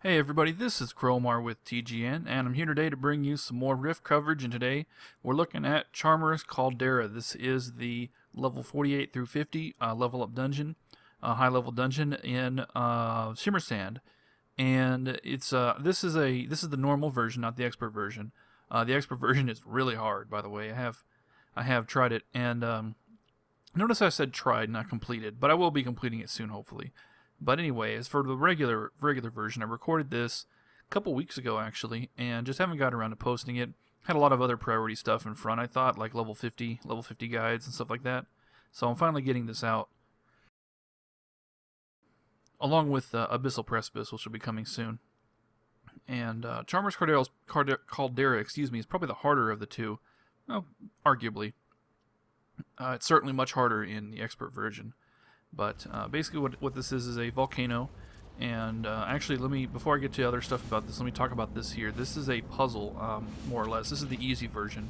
Hey everybody, this is Cromar with TGN, and I'm here today to bring you some more Rift coverage, and today we're looking at Charmer's Caldera. This is the level 48 through 50 level up dungeon, high level dungeon in Shimmer Sand, and it's this is the normal version, not the expert version. The expert version is really hard, by the way. I have tried it, and notice I said tried, not completed, but I will be completing it soon, hopefully. But anyway, as for the regular version, I recorded this a couple weeks ago actually, and just haven't got around to posting it. Had a lot of other priority stuff in front, I thought, like level 50 guides and stuff like that. So I'm finally getting this out, along with Abyssal Precipice, which will be coming soon. And Charmer's Caldera, is probably the harder of the two. Well, arguably. It's certainly much harder in the expert version. But basically what this is a volcano, and actually before I get to other stuff about this, let me talk about this here. This is a puzzle, more or less. This is the easy version,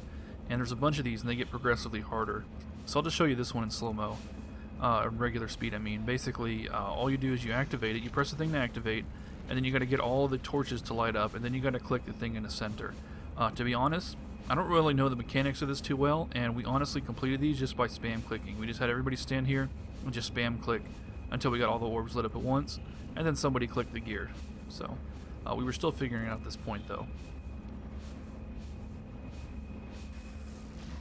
and there's a bunch of these, and they get progressively harder. So I'll just show you this one in slow-mo, regular speed I mean. Basically, all you do is you activate it, you press the thing to activate, and then you got to get all the torches to light up, and then you got to click the thing in the center. To be honest, I don't really know the mechanics of this too well, and we honestly completed these just by spam clicking. We just had everybody stand here and just spam click until we got all the orbs lit up at once, and then somebody clicked the gear. So we were still figuring it out at this point though.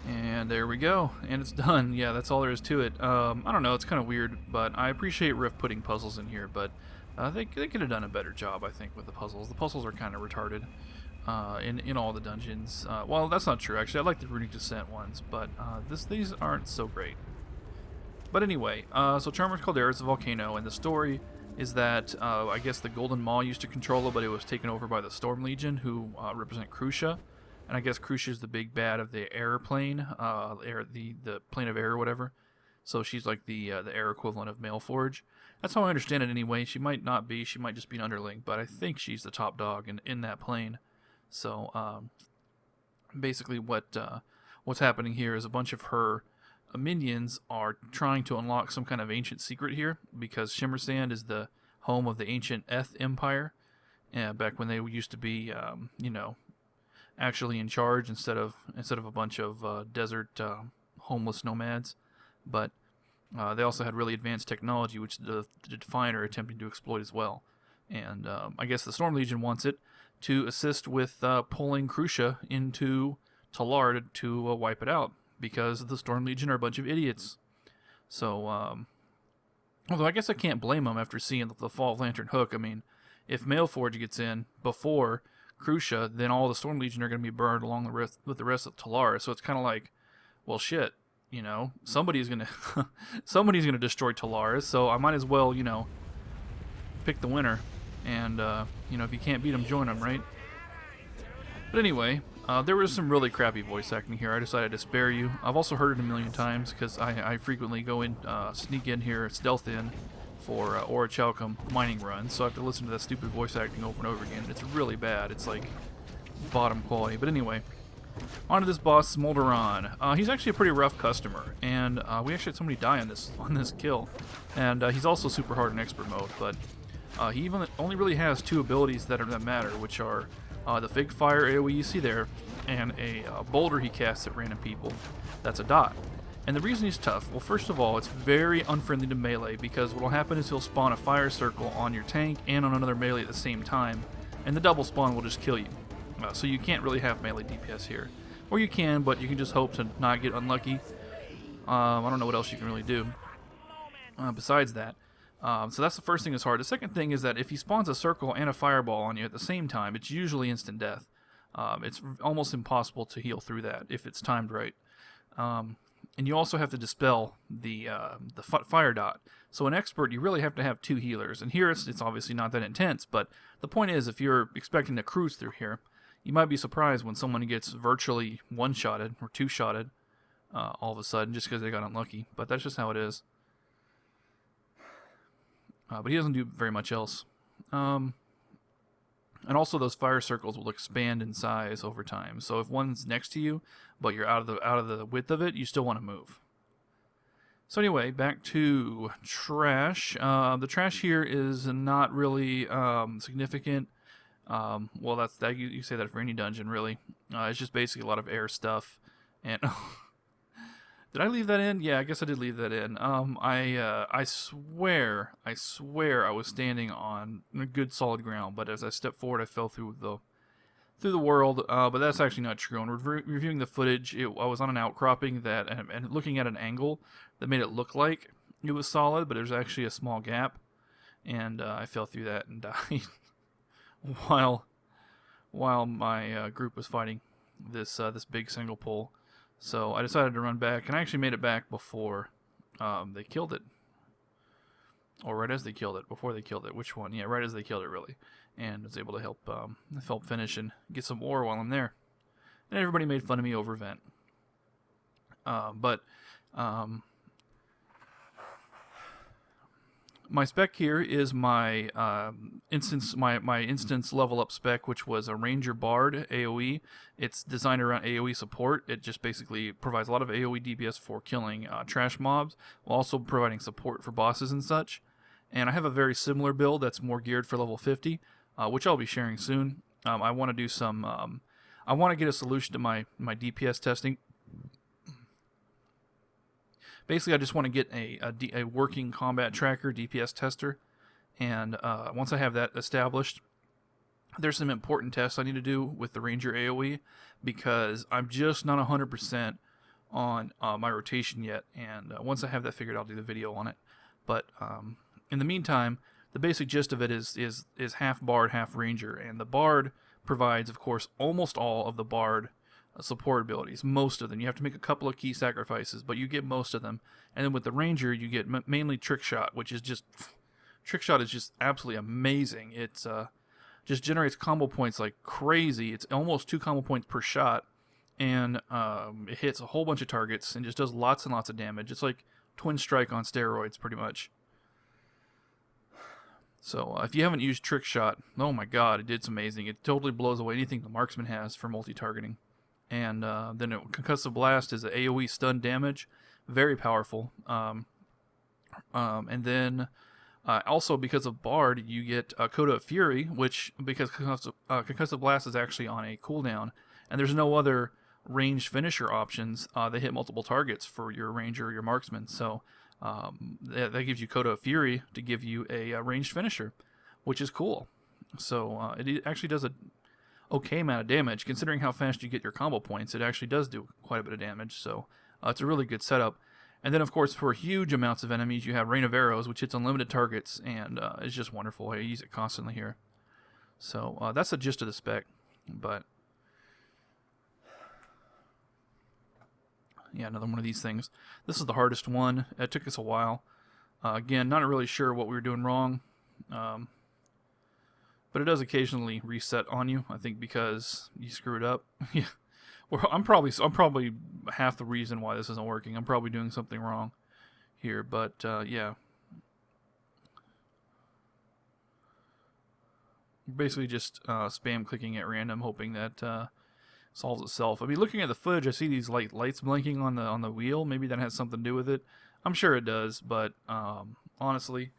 And there we go, and it's done. Yeah, that's all there is to it. I don't know, it's kind of weird, but I appreciate Rift putting puzzles in here, but they could have done a better job, I think, with the puzzles. The puzzles are kind of retarded in all the dungeons. Well, that's not true, actually. I like the Runic Descent ones, but these aren't so great. But anyway, so Charmer's Caldera is a volcano, and the story is that I guess the Golden Maw used to control it, but it was taken over by the Storm Legion, who represent Crucia. And I guess Crucia is the big bad of the air plane, the plane of air or whatever. So she's like the air equivalent of Maelforge. That's how I understand it anyway. She might not be, she might just be an underling, but I think she's the top dog in that plane. So basically what's happening here is a bunch of her minions are trying to unlock some kind of ancient secret here, because Shimmer Sand is the home of the ancient Eth Empire, back when they used to be, actually in charge instead of a bunch of desert homeless nomads. But they also had really advanced technology, which the Defiant are attempting to exploit as well. And I guess the Storm Legion wants it to assist with pulling Crucia into Talar to wipe it out, because the Storm Legion are a bunch of idiots. So, although I guess I can't blame them after seeing the Fall of Lantern Hook. I mean, if Maelforge gets in before Crucia, then all the Storm Legion are going to be burned along with the rest of Talar. So it's kind of like, well, shit, somebody's gonna destroy Talar. So I might as well, pick the winner. And if you can't beat them, join them, right? But anyway, there was some really crappy voice acting here. I decided to spare you. I've also heard it a million times, because I frequently go in, sneak in here, stealth in, for Orichalcum mining runs, so I have to listen to that stupid voice acting over and over again. It's really bad. It's like bottom quality. But anyway, on to this boss, Molodon. He's actually a pretty rough customer, and we actually had somebody die on this kill. And he's also super hard in expert mode, but he even only really has two abilities that matter, which are the Fig Fire AoE you see there, and a boulder he casts at random people. That's a dot. And the reason he's tough, well, first of all, it's very unfriendly to melee, because what will happen is he'll spawn a fire circle on your tank and on another melee at the same time, and the double spawn will just kill you. So you can't really have melee DPS here. Or you can, but you can just hope to not get unlucky. I don't know what else you can really do besides that. So that's the first thing that's hard. The second thing is that if he spawns a circle and a fireball on you at the same time, it's usually instant death. It's almost impossible to heal through that if it's timed right. And you also have to dispel the fire dot. So in expert, you really have to have two healers. And here it's obviously not that intense, but the point is, if you're expecting to cruise through here, you might be surprised when someone gets virtually one-shotted or two-shotted all of a sudden, just because they got unlucky. But that's just how it is. But he doesn't do very much else. And also those fire circles will expand in size over time. So if one's next to you, but you're out of the width of it, you still want to move. So anyway, back to trash. The trash here is not really significant. Well, that's that you say that for any dungeon, really. It's just basically a lot of air stuff. And did I leave that in? Yeah, I guess I did leave that in. I swear I was standing on good solid ground, but as I stepped forward, I fell through the world. But that's actually not true. And reviewing the footage, I was on an outcropping that, and looking at an angle that made it look like it was solid, but there's actually a small gap, and I fell through that and died while my group was fighting this big single pole. So I decided to run back, and I actually made it back before they killed it. Or right as they killed it, before they killed it. Which one? Yeah, right as they killed it, really. And was able to help finish and get some ore while I'm there. And everybody made fun of me over vent. My spec here is my instance level up spec, which was a Ranger Bard AoE. It's designed around AoE support. It just basically provides a lot of AoE DPS for killing trash mobs, while also providing support for bosses and such. And I have a very similar build that's more geared for level 50, which I'll be sharing soon. I want to do some. I want to get a solution to my DPS testing. Basically, I just want to get a working combat tracker, DPS tester, and once I have that established, there's some important tests I need to do with the Ranger AoE, because I'm just not 100% on my rotation yet, and once I have that figured, I'll do the video on it. But in the meantime, the basic gist of it is half Bard, half Ranger, and the Bard provides, of course, almost all of the Bard support abilities, most of them. You have to make a couple of key sacrifices, but you get most of them. And then with the Ranger, you get mainly Trick Shot, which is just Trick Shot is just absolutely amazing. It's just generates combo points like crazy. It's almost 2 combo points per shot, and it hits a whole bunch of targets and just does lots and lots of damage. It's like Twin Strike on steroids, pretty much. So if you haven't used Trick Shot, oh my god, it's amazing. It totally blows away anything the marksman has for multi-targeting. And then Concussive Blast is an AoE stun damage, very powerful. And then also because of Bard, you get Coda of Fury, which, because Concussive Blast is actually on a cooldown, and there's no other ranged finisher options that hit multiple targets for your Ranger or your Marksman. So that gives you Coda of Fury to give you a ranged finisher, which is cool. So it actually does a okay amount of damage. Considering how fast you get your combo points, it actually does do quite a bit of damage, so it's a really good setup. And then, of course, for huge amounts of enemies, you have Rain of Arrows, which hits unlimited targets, and it's just wonderful. I use it constantly here. So that's the gist of the spec. But yeah, another one of these things. This is the hardest one. It took us a while. Again, not really sure what we were doing wrong. But it does occasionally reset on you, I think, because you screwed up. Yeah, well, I'm probably half the reason why this isn't working. I'm probably doing something wrong here, but yeah. Basically just spam clicking at random, hoping that solves itself. I mean, looking at the footage, I see these lights blinking on the wheel. Maybe that has something to do with it. I'm sure it does, but honestly,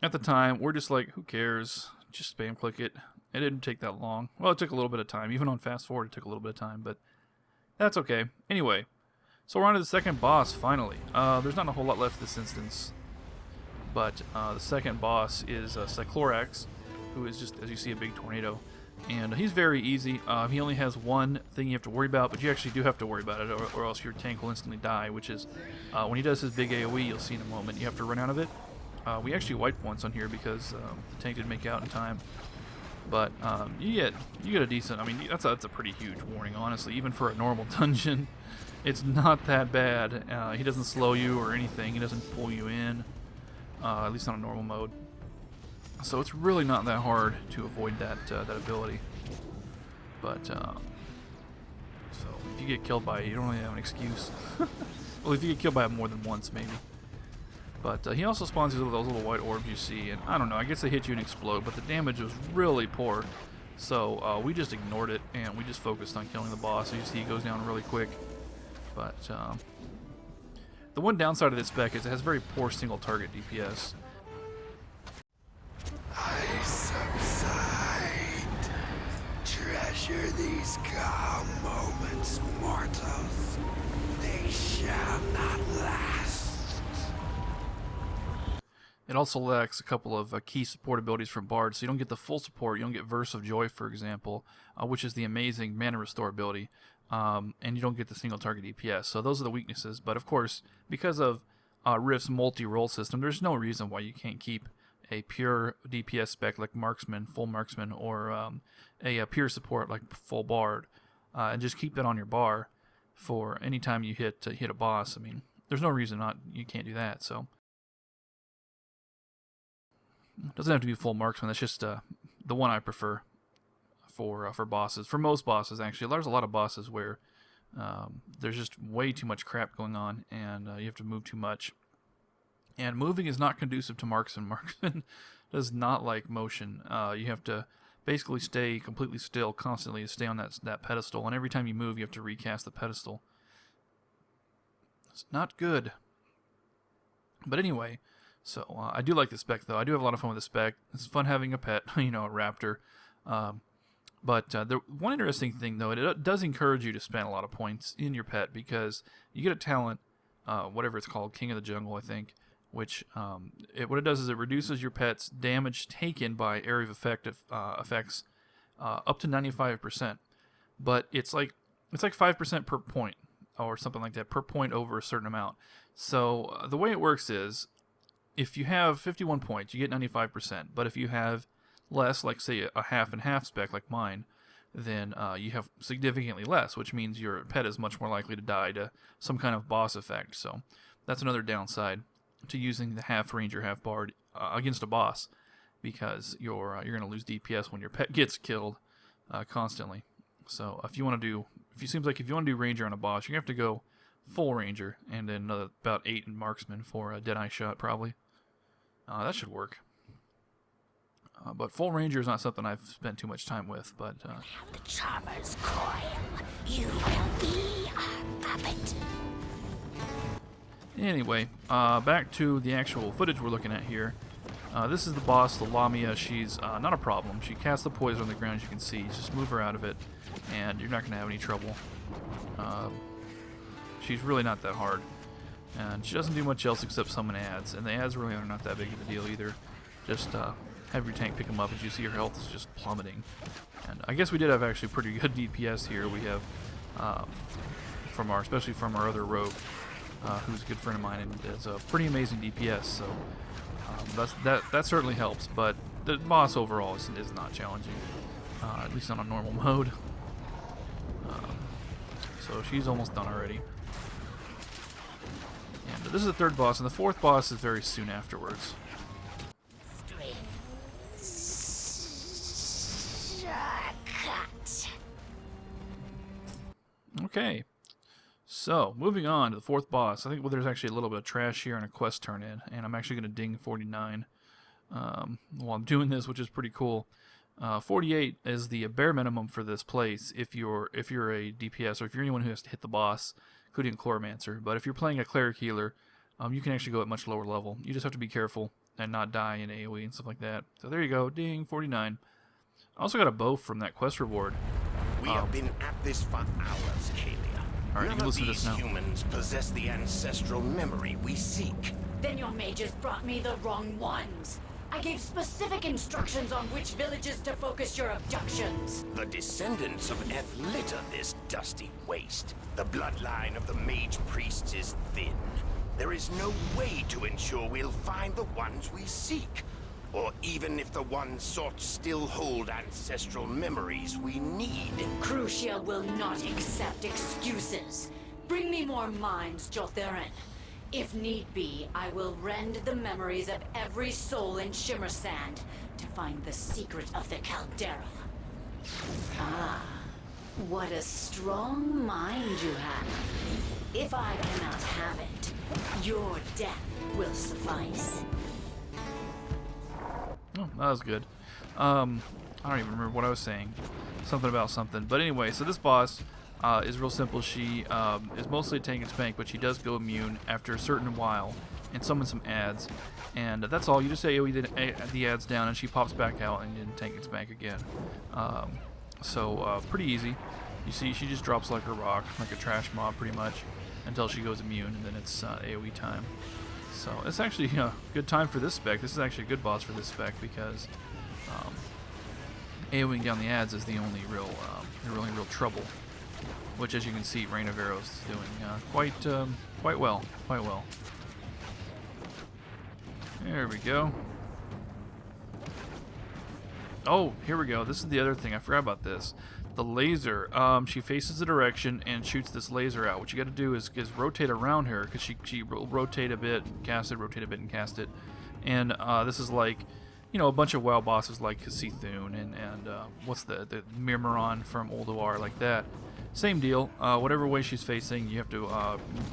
at the time, we're just like, who cares? Just spam click it. It didn't take that long. Well, it took a little bit of time. Even on fast forward, it took a little bit of time, but that's okay. Anyway, so we're on to the second boss, finally. There's not a whole lot left this instance, but the second boss is Cycclor, who is just, as you see, a big tornado. And he's very easy. He only has one thing you have to worry about, but you actually do have to worry about it, or else your tank will instantly die, which is when he does his big AoE, you'll see in a moment, you have to run out of it. We actually wiped once on here because the tank didn't make it out in time. But you get a decent, I mean, that's a pretty huge warning, honestly. Even for a normal dungeon, it's not that bad. He doesn't slow you or anything. He doesn't pull you in, at least on a normal mode. So it's really not that hard to avoid that ability. But so if you get killed by it, you don't really have an excuse. Well, if you get killed by it more than once, maybe. But he also spawns these those little white orbs you see, and I don't know, I guess they hit you and explode, but the damage was really poor. So we just ignored it, and we just focused on killing the boss. So you see he goes down really quick. But The one downside of this spec is it has very poor single target DPS. I subside. Treasure these calm moments, mortals. They shall not last. It also lacks a couple of key support abilities from Bard, so you don't get the full support. You don't get Verse of Joy, for example, which is the amazing mana restore ability, and you don't get the single target DPS. So those are the weaknesses. But of course, because of Rift's multi-role system, there's no reason why you can't keep a pure DPS spec like Marksman, full Marksman, or a pure support like full Bard, and just keep that on your bar for any time you hit a boss. I mean, there's no reason you can't do that. So it doesn't have to be full Marksman. That's just the one I prefer for bosses. For most bosses, actually, there's a lot of bosses where there's just way too much crap going on, and you have to move too much. And moving is not conducive to Marksman. Marksman does not like motion. You have to basically stay completely still constantly to stay on that pedestal, and every time you move, you have to recast the pedestal. It's not good. But anyway, so I do like the spec, though. I do have a lot of fun with the spec. It's fun having a pet, a raptor. But the one interesting thing, though, it does encourage you to spend a lot of points in your pet, because you get a talent, whatever it's called, King of the Jungle, I think, which what it does is it reduces your pet's damage taken by area of effects up to 95%. But it's like 5% per point, or something like that, per point over a certain amount. So the way it works is, if you have 51 points, you get 95%. But if you have less, like say a half and half spec like mine, then you have significantly less, which means your pet is much more likely to die to some kind of boss effect. So that's another downside to using the half ranger, half bard against a boss, because you're going to lose DPS when your pet gets killed constantly. So if you want to do ranger on a boss, you're going to have to go full ranger, and then about 8 in marksman for a deadeye shot, probably. That should work. But full ranger is not something I've spent too much time with. But the charmer's coil. You will be our puppet. Anyway, back to the actual footage we're looking at here. This is the boss, the Lamia. She's not a problem. She casts the poison on the ground, as you can see. Just move her out of it, and you're not going to have any trouble. She's really not that hard. And she doesn't do much else except summon ads. And the ads really are not that big of a deal either. Just have your tank pick them up. As you see, her health is just plummeting. And I guess we did have actually pretty good DPS here. We have, especially from our other rogue, who's a good friend of mine and does a pretty amazing DPS. So that certainly helps. But the boss overall is not challenging, at least on a normal mode. So she's almost done already. And this is the third boss, and the fourth boss is very soon afterwards. Okay, so moving on to the fourth boss. I think there's actually a little bit of trash here and a quest turn in, and I'm actually going to ding 49 while I'm doing this, which is pretty cool. 48 is the bare minimum for this place if you're a DPS, or if you're anyone who has to hit the boss, including a Chloromancer. But if you're playing a Cleric Healer, you can actually go at much lower level. You just have to be careful and not die in AoE and stuff like that. So there you go, ding, 49. I also got a bow from that quest reward. We have been at this for hours, Kalia. Alright, you can listen to this now. None of these humans possess the ancestral memory we seek. Then your mages brought me the wrong ones. I gave specific instructions on which villages to focus your abductions. The descendants of Eth litter this dusty waste. The bloodline of the mage priests is thin. There is no way to ensure we'll find the ones we seek. Or even if the ones sought still hold ancestral memories we need. Crucia will not accept excuses. Bring me more minds, Jotherin. If need be, I will rend the memories of every soul in Shimmersand to find the secret of the Caldera. Ah, what a strong mind you have. If I cannot have it, your death will suffice. Oh, that was good. I don't even remember what I was saying. Something about something. But anyway, so this boss, is real simple. She is mostly a tank and spank, but she does go immune after a certain while and summon some ads. And that's all. You just AoE the ads down, and she pops back out and then tank and spank again. So pretty easy. You see, she just drops like a rock, like a trash mob pretty much, until she goes immune, and then it's AoE time. So it's actually a good time for this spec. This is actually a good boss for this spec because AoEing down the ads is the only real trouble. Which, as you can see, Rain of Arrows is doing quite well. There we go. Oh, here we go. This is the other thing. I forgot about this. The laser. She faces the direction and shoots this laser out. What you got to do is rotate around her, because she will rotate a bit, cast it, rotate a bit, and cast it. And this is like, you know, a bunch of WoW bosses like C'Thun and what's the Mirmaron from Ulduar, like that. Same deal. Whatever way she's facing, you have to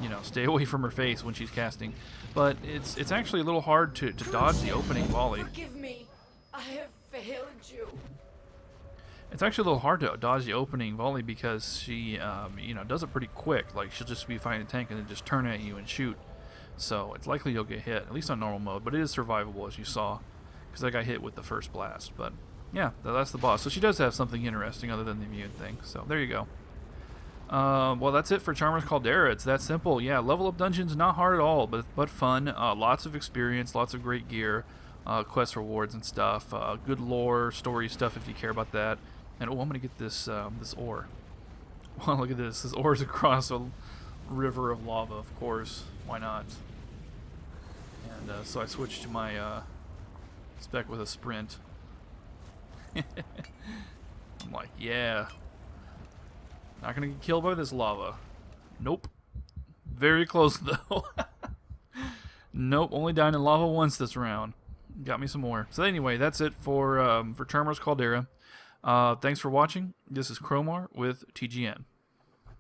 you know, stay away from her face when she's casting. But it's actually a little hard to dodge the opening volley. Forgive me. I have failed you. It's actually a little hard to dodge the opening volley because she you know, does it pretty quick. Like, she'll just be fighting a tank and then just turn at you and shoot. So it's likely you'll get hit, at least on normal mode. But it is survivable, as you saw, because I got hit with the first blast. But yeah, that's the boss. So she does have something interesting other than the immune thing. So there you go. Well, that's it for Charmer's Caldera. It's that simple. Yeah, level up dungeons, not hard at all, but fun. Lots of experience, lots of great gear, quest rewards and stuff. Good lore, story stuff if you care about that. And oh, I'm gonna get this this ore. Well, look at this. This ore is across a river of lava, of course. Why not? And so I switched to my spec with a sprint. I'm like, yeah. Not gonna get killed by this lava. Nope. Very close though. Nope. Only died in lava once this round. Got me some more. So anyway, that's it for Charmer's Caldera. Thanks for watching. This is Cromar with TGN.